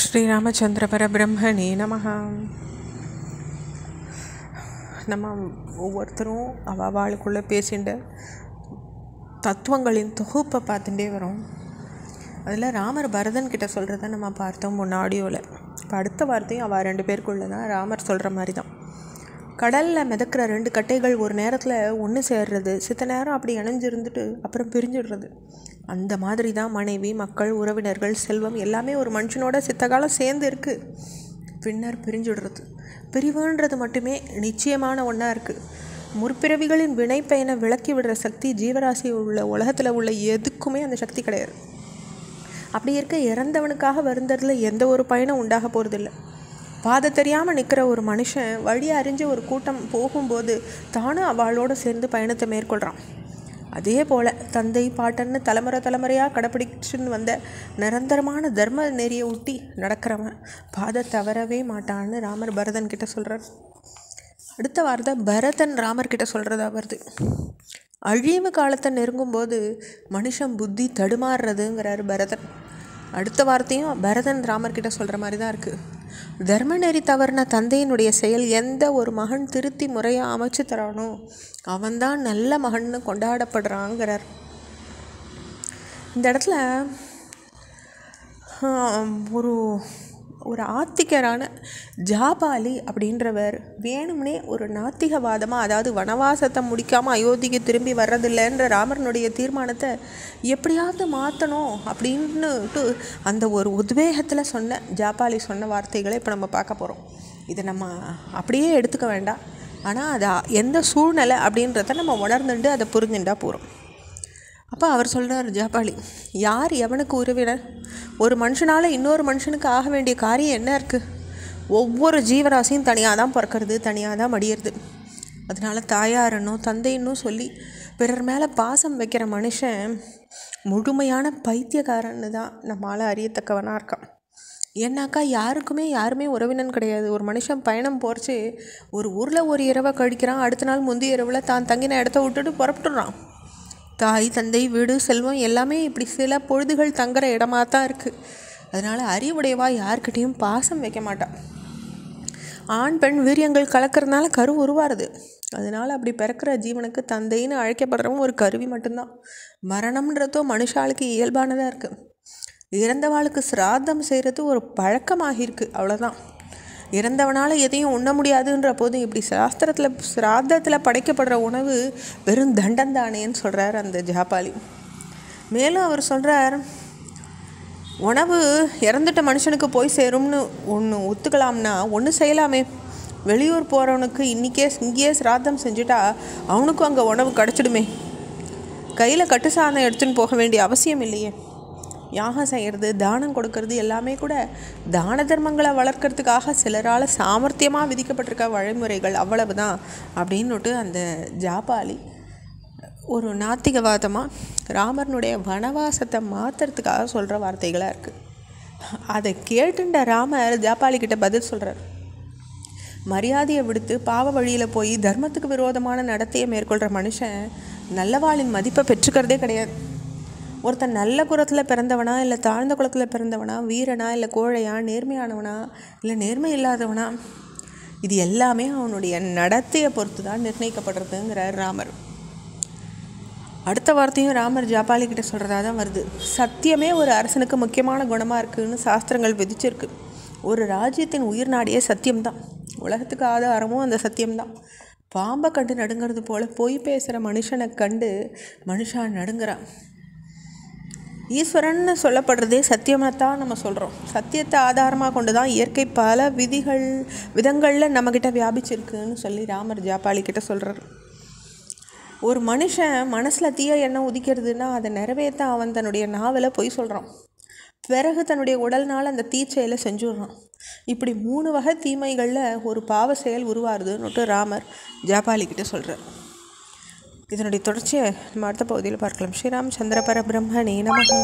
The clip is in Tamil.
ஸ்ரீராமச்சந்திர பரபிரம்மணே நமஹ. நம்ம ஒவ்வொருத்தரும் அவளுக்குள்ளே பேசிண்ட தத்துவங்களின் தொகுப்பை பார்த்துட்டே வரோம். அதில் ராமர் பரதன் கிட்ட சொல்கிறத நம்ம பார்த்தோம் ஆடியோவில். இப்போ அடுத்த வார்த்தையும் அவள் 2 பேருக்குள்ளே தான் ராமர் சொல்கிற மாதிரி தான். கடலில் மிதக்கிற 2 கட்டைகள் ஒரு நேரத்தில் ஒன்று சேர்றது, சித்த நேரம் அப்படி இணைஞ்சிருந்துட்டு அப்புறம் பிரிஞ்சிடுறது. அந்த மாதிரி தான் மனைவி, மக்கள், உறவினர்கள், செல்வம் எல்லாமே ஒரு மனுஷனோட சித்த காலம் சேர்ந்து இருக்குது, பின்னர் பிரிஞ்சுடுறது. பிரிவுன்றது மட்டுமே நிச்சயமான ஒன்றா இருக்குது. முற்பிறவிகளின் வினை பயனை விளக்கி விடுற சக்தி ஜீவராசி உள்ள உலகத்தில் உள்ள எதுக்குமே அந்த சக்தி கிடையாது. அப்படி இருக்க இறந்தவனுக்காக வருந்ததில் எந்த ஒரு பயனும் உண்டாக போகிறதில்ல. பாதை தெரியாமல் நிற்கிற ஒரு மனுஷன் வழி அறிஞ்ச ஒரு கூட்டம் போகும்போது தானும் அவளோடு சேர்ந்து பயணத்தை மேற்கொள்கிறான். அதே போல் தந்தை பாட்டன்னு தலைமுறையாக கடைப்பிடிச்சுன்னு வந்த நிரந்தரமான தர்ம நெறியை ஒட்டி நடக்கிறவன் பாதை தவறவே மாட்டான்னு ராமர் பரதன் கிட்ட சொல்கிறார். அடுத்த வார்த்தை பரதன் ராமர்கிட்ட சொல்கிறதா வருது. அழிவு காலத்தை நெருங்கும்போது மனுஷன் புத்தி தடுமாறுறதுங்கிறார் பரதன். அடுத்த வார்த்தையும் பரதன் ராமர்கிட்ட சொல்கிற மாதிரி தான் இருக்குது. தர்ம நெறி தவறின தந்தையினுடைய செயல் எந்த ஒரு மகன் திருத்தி முறையாக அமைச்சு தரானோ அவன்தான் நல்ல மகன்னு கொண்டாடப்படுறாங்கிறார். இந்த இடத்துல ஒரு ஆத்திகரான ஜாபாலி அப்படின்றவர் வேணும்னே ஒரு நாத்திகவாதமாக, அதாவது வனவாசத்தை முடிக்காமல் அயோத்திக்கு திரும்பி வர்றதில்லைன்ற ராமரனுடைய தீர்மானத்தை எப்படியாவது மாற்றணும் அப்படின்னுட்டு அந்த ஒரு உத்வேகத்தில் சொன்ன ஜாபாலி சொன்ன வார்த்தைகளை இப்போ நம்ம பார்க்க போகிறோம். இதை நம்ம அப்படியே எடுத்துக்க வேண்டாம், ஆனால் அது எந்த சூழ்நிலை அப்படின்றத நம்ம உணர்ந்துட்டு அதை புரிஞ்சுட்டா போகிறோம். அப்போ அவர் சொல்கிறார், ஜாபாலி, யார் எவனுக்கு உறவினர்? ஒரு மனுஷனால் இன்னொரு மனுஷனுக்கு ஆக வேண்டிய காரியம் என்ன இருக்குது? ஒவ்வொரு ஜீவராசியும் தனியாக தான் பிறக்கிறது, தனியாக தான் மடியிறது. அதனால் தாயாரன்னும் தந்தைன்னும் சொல்லி பிறர் மேலே பாசம் வைக்கிற மனுஷன் முழுமையான பைத்தியக்காரன்னு தான் நம்மளால் அறியத்தக்கவனாக இருக்கான். ஏன்னாக்கா யாருமே உறவினன் கிடையாது. ஒரு மனுஷன் பயணம் போகிறச்சு ஒரு ஊரில் ஒரு இரவை கழிக்கிறான், அடுத்த நாள் முந்தைய இரவில் தான் தங்கின இடத்த விட்டுட்டு புறப்பட்டுடுறான். தாய், தந்தை, வீடு, செல்வம் எல்லாமே இப்படி சில பொழுதுகள் தங்குற இடமாக தான் இருக்குது. அதனால் அறிவுடையவா யார்கிட்டையும் பாசம் வைக்க மாட்டான். ஆண் பெண் வீரியங்கள் கலக்கிறதுனால கரு உருவாருது. அதனால் அப்படி பிறக்கிற ஜீவனுக்கு தந்தைன்னு அழைக்கப்படுறவங்க ஒரு கருவி மட்டும்தான். மரணம்ன்றதோ மனுஷாளுக்கு இயல்பானதாக இருக்குது. இறந்தவாளுக்கு சிராத்தம் செய்கிறது ஒரு பழக்கமாகிருக்கு, அவ்வளோதான். இறந்தவனால் எதையும் உண்ண முடியாதுன்ற போது இப்படி சாஸ்திரத்தில் சிராத்தத்தில் படைக்கப்படுற உணவு வெறும் தண்டந்தானேன்னு சொல்கிறார் அந்த ஜாபாலி. மேலும் அவர் சொல்கிறார், உணவு இறந்துட்ட மனுஷனுக்கு போய் சேரும்னு ஒன்று ஒத்துக்கலாம்னா ஒன்று செய்யலாமே. வெளியூர் போகிறவனுக்கு இங்கேயே சிராத்தம் செஞ்சுட்டா அவனுக்கும் அங்கே உணவு கிடச்சிடுமே. கையில் கட்டு சாதம் எடுத்துன்னு போக வேண்டிய அவசியம் இல்லையே. யாகம் செய்கிறது, தானம் கொடுக்கறது எல்லாமே கூட தான தர்மங்களை வளர்க்கறதுக்காக சிலரால் சாமர்த்தியமாக விதிக்கப்பட்டிருக்க வழிமுறைகள், அவ்வளவு தான் அப்படின்னுட்டு அந்த ஜாபாலி ஒரு நாத்திகவாதமாக ராமரனுடைய வனவாசத்தை மாற்றுறதுக்காக சொல்கிற வார்த்தைகளாக இருக்குது. அதை கேட்டுண்ட ராமர் ஜாபாலிக்கிட்ட பதில் சொல்கிறார். மரியாதையை விடுத்து பாவ வழியில் போய் தர்மத்துக்கு விரோதமான நடத்தையை மேற்கொள்கிற மனுஷன் நல்லவாளின் மதிப்பை பெற்றுக்கிறதே கிடையாது. ஒருத்தன் நல்ல குலத்தில் பிறந்தவனா இல்லை தாழ்ந்த குலத்தில் பிறந்தவனா, வீரனா இல்லை கோழையா, நேர்மையானவனா இல்லை நேர்மை இல்லாதவனா, இது எல்லாமே அவனுடைய நடத்தையை பொறுத்து தான் நிர்ணயிக்கப்படுறதுங்கிறார் ராமர். அடுத்த வார்த்தையும் ராமர் ஜாபாலி கிட்ட சொல்கிறதா தான் வருது. சத்தியமே ஒரு அரசனுக்கு முக்கியமான குணமாக இருக்குதுன்னு சாஸ்திரங்கள் விதிச்சிருக்கு. ஒரு ராஜ்யத்தின் உயிர் நாடியே சத்தியம்தான். உலகத்துக்கு ஆதாரமும் அந்த சத்தியம்தான். பாம்பை கண்டு நடுங்கிறது போல் பொய் பேசுகிற மனுஷனை கண்டு மனுஷா நடுங்கிறான். ஈஸ்வரன் சொல்லப்படுறதே சத்தியமாக தான் நம்ம சொல்கிறோம். சத்தியத்தை ஆதாரமாக கொண்டு தான் இயற்கை பல விதங்களில் நம்மக்கிட்ட வியாபிச்சிருக்குன்னு சொல்லி ராமர் ஜாபாலி கிட்ட சொல்கிறார். ஒரு மனுஷன் மனசில் தீய எண்ணம் உதிக்கிறதுனா அதை நிறைவேற்ற அவன் தன்னுடைய நாவலை பொய் சொல்கிறான். பிறகு தன்னுடைய உடல்னால் அந்த தீச்செயலை செஞ்சுடுறான். இப்படி 3 வகை தீமைகளில் ஒரு பாவ செயல் உருவாருதுன்னுட்டு ராமர் ஜாபாலி கிட்ட சொல்கிறார். இதனுடைய தொடர்ச்சியை நம்ம அடுத்த பகுதியில் பார்க்கலாம். ஸ்ரீராமச்சந்திர பரபிரம்மணே நமஹ.